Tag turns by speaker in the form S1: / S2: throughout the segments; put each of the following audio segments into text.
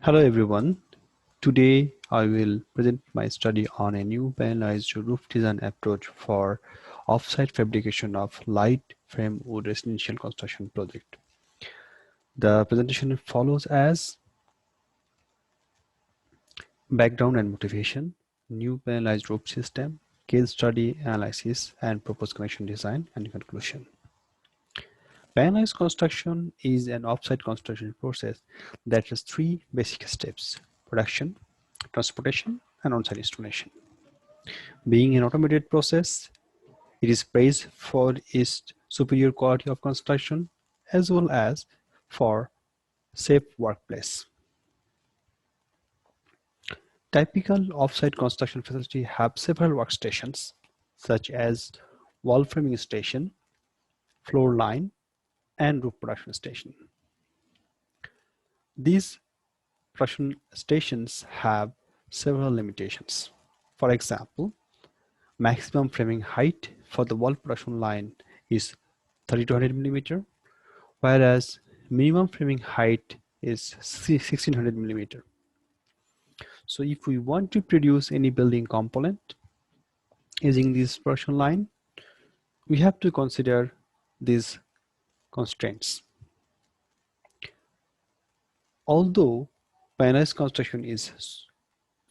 S1: Hello everyone. Today I will present my study on a new panelized roof design approach for off-site fabrication of light frame wood residential construction project. The presentation follows as background and motivation, new panelized roof system, case study analysis, and proposed connection design and conclusion. Panelized construction is an off-site construction process that has three basic steps: production, transportation, and on-site installation. Being an automated process, it is praised for its superior quality of construction as well as for safe workplace. Typical off-site construction facility have several workstations such as wall framing station, floor line, and roof production station. These production stations have several limitations. For example, maximum framing height for the wall production line is 3200 mm, whereas minimum framing height is 1600 mm. So if we want to produce any building component using this production line, we have to consider these constraints. Although panelized construction is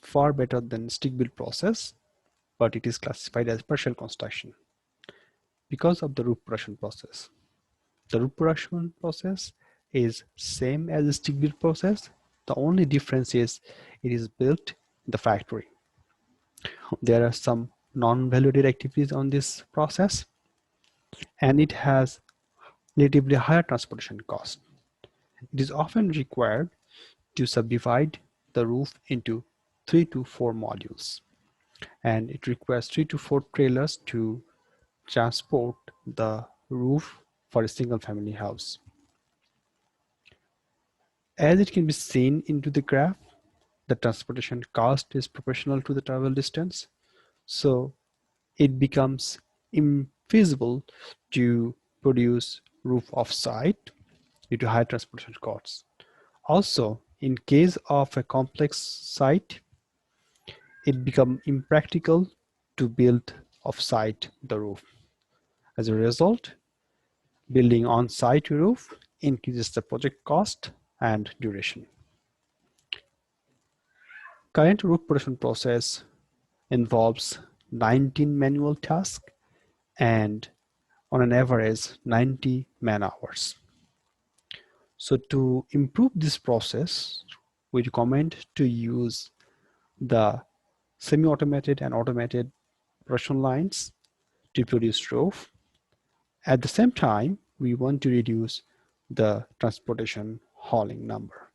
S1: far better than stick build process, but it is classified as partial construction because of the roof production process. The roof production process is same as the stick build process. The only difference is it is built in the factory. There are some non-value-added activities on this process, and it has relatively higher transportation cost. It is often required to subdivide the roof into 3 to 4 modules, and it requires 3 to 4 trailers to transport the roof for a single family house. As it can be seen into the graph, the transportation cost is proportional to the travel distance, so it becomes infeasible to produce roof off-site due to high transportation costs. Also, in case of a complex site, it becomes impractical to build off-site the roof. As a result, building on-site roof increases the project cost and duration. Current roof production process involves 19 manual tasks and on an average 90 man-hours. So to improve this process, we recommend to use the semi-automated and automated production lines to produce roof. At the same time, we want to reduce the transportation hauling number.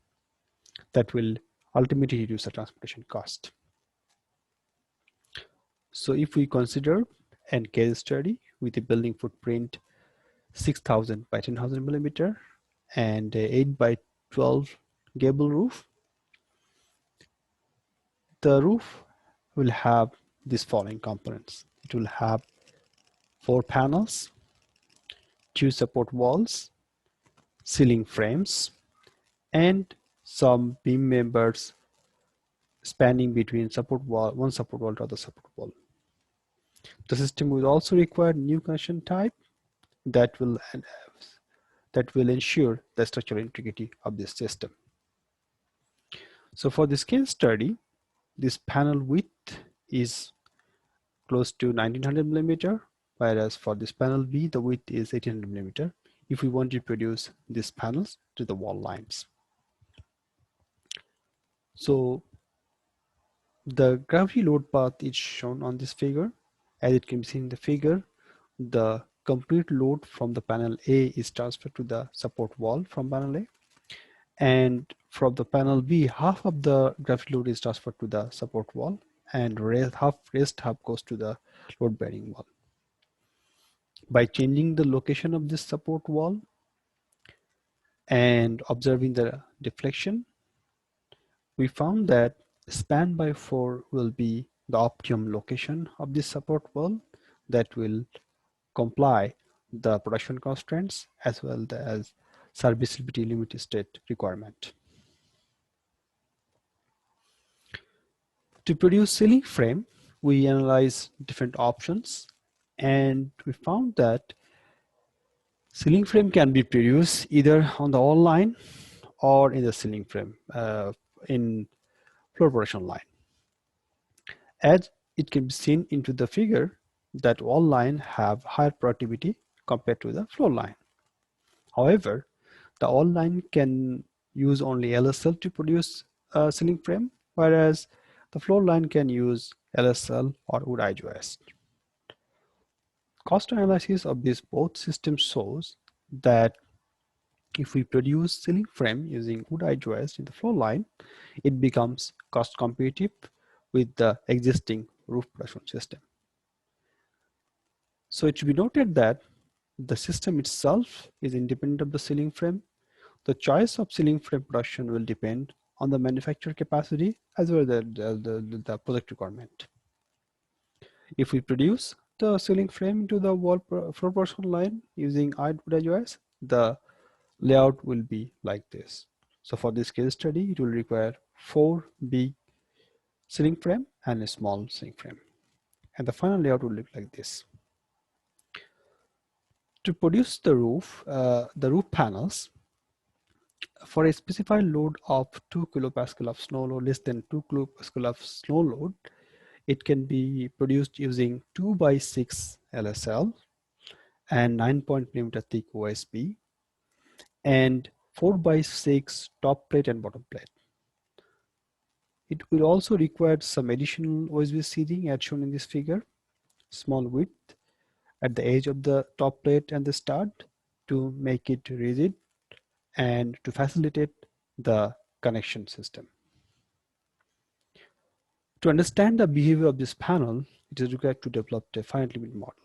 S1: That will ultimately reduce the transportation cost. So if we consider a case study with a building footprint 6000 by 10,000 millimeter and a 8 by 12 gable roof, the roof will have these following components. It will have 4 panels, 2 support walls, ceiling frames, and some beam members spanning between support wall, one support wall to other support wall. The system will also require new connection type that will ensure the structural integrity of this system. So for this case study, this panel width is close to 1900 millimeter, whereas for this panel B, the width is 1800 millimeter if we want to produce these panels to the wall lines. So the gravity load path is shown on this figure. As it can be seen in the figure, the complete load from the panel A is transferred to the support wall from panel A, and from the panel B, half of the gravity load is transferred to the support wall, and rest half goes to the load bearing wall. By changing the location of this support wall and observing the deflection, we found that span by 4 will be the optimum location of this support wall that will comply the production constraints as well as serviceability limit state requirement. To produce ceiling frame, we analyze different options, and we found that ceiling frame can be produced either on the wall line or in the ceiling frame in floor production line. As it can be seen into the figure that wall line have higher productivity compared to the floor line. However, the wall line can use only LSL to produce a ceiling frame, whereas the floor line can use LSL or wood edge joist. Cost analysis of these both systems shows that if we produce ceiling frame using wood edge joist in the floor line, it becomes cost competitive with the existing roof production system. So it should be noted that the system itself is independent of the ceiling frame. The choice of ceiling frame production will depend on the manufacturer capacity as well as the project requirement. If we produce the ceiling frame into the floor production line using wood edge joist, the layout will be like this. So for this case study, it will require 4 big ceiling frame and a small ceiling frame. And the final layout will look like this. To produce the roof panels, for a specified load of 2 kilopascal of snow load, less than 2 kilopascal of snow load, it can be produced using 2 by 6 LSL and 9-millimeter thick OSB and 4 by 6 top plate and bottom plate. It will also require some additional OSB seating as shown in this figure, small width at the edge of the top plate and the stud to make it rigid and to facilitate the connection system. To understand the behavior of this panel, it is required to develop a finite limit model.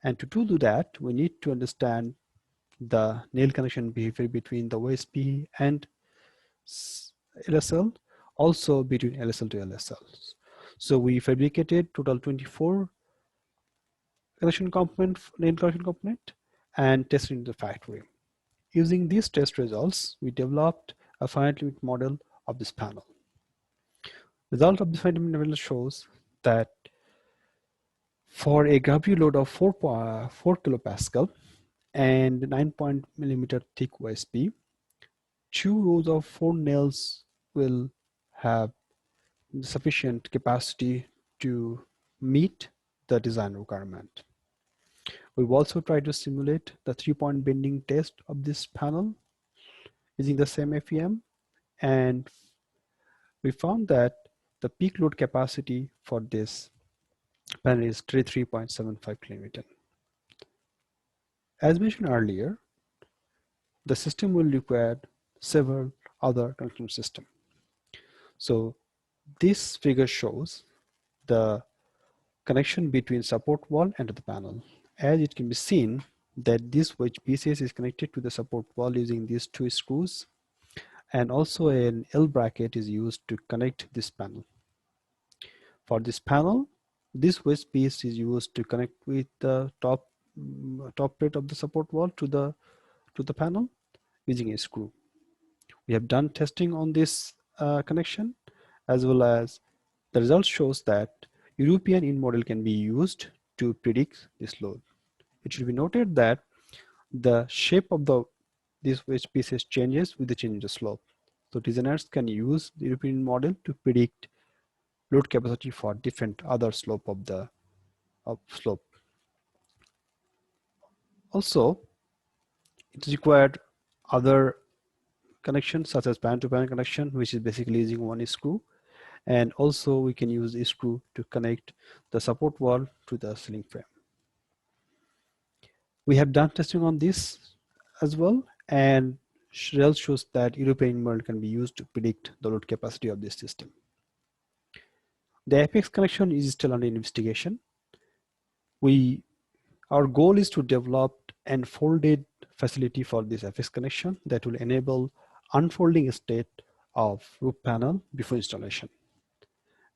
S1: And to do that, we need to understand the nail connection behavior between the OSB and LSL, also between LSL to LSL. So we fabricated total 24 nail connection component and tested in the factory. Using these test results, we developed a finite limit model of this panel. Result of the finite limit model shows that for a gravity load of 4 kilopascal and 9-millimeter thick OSB, 2 rows of 4 nails will have sufficient capacity to meet the design requirement. We've also tried to simulate the 3-point bending test of this panel using the same FEM, and we found that the peak load capacity for this panel is 33.75 kN. As mentioned earlier, the system will require several other connection systems. So this figure shows the connection between support wall and the panel. As it can be seen that this wedge PCS is connected to the support wall using these 2 screws, and also an L bracket is used to connect this panel. For this panel, this wedge piece is used to connect with the top plate of the support wall to the panel using a screw. We have done testing on this connection, as well as the result shows that European in model can be used to predict this load. It should be noted that the shape of this wedge pieces changes with the change in the slope. So designers can use the European model to predict load capacity for different other slope of the slope. Also, it required other connections such as panel-to-panel connection, which is basically using 1 screw, and also we can use a screw to connect the support wall to the ceiling frame. We have done testing on this as well, and results shows that European model can be used to predict the load capacity of this system. The apex connection is still under investigation. Our goal is to develop an folded facility for this apex connection that will enable unfolding state of roof panel before installation.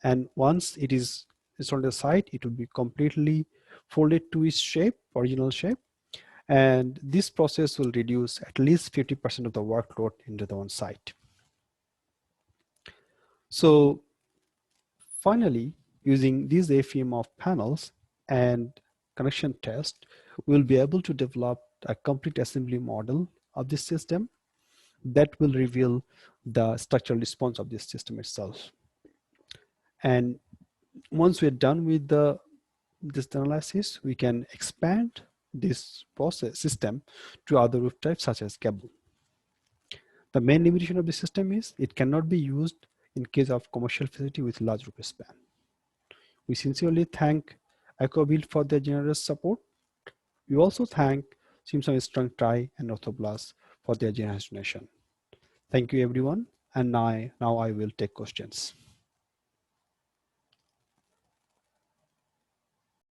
S1: And once it is installed on the site, it will be completely folded to its shape, original shape. And this process will reduce at least 50% of the workload into the one site. So Finally, using these AFM of panels and connection test, we will be able to develop a complete assembly model of this system that will reveal the structural response of this system itself. And once we're done with this analysis, we can expand this process system to other roof types such as cable. The main limitation of the system is it cannot be used in case of commercial facility with large roof span. We sincerely thank EcoBuild for their generous support. We also thank Simpson Strong Tie and Orthoblas for their generous donation. Thank you everyone, and now I will take questions.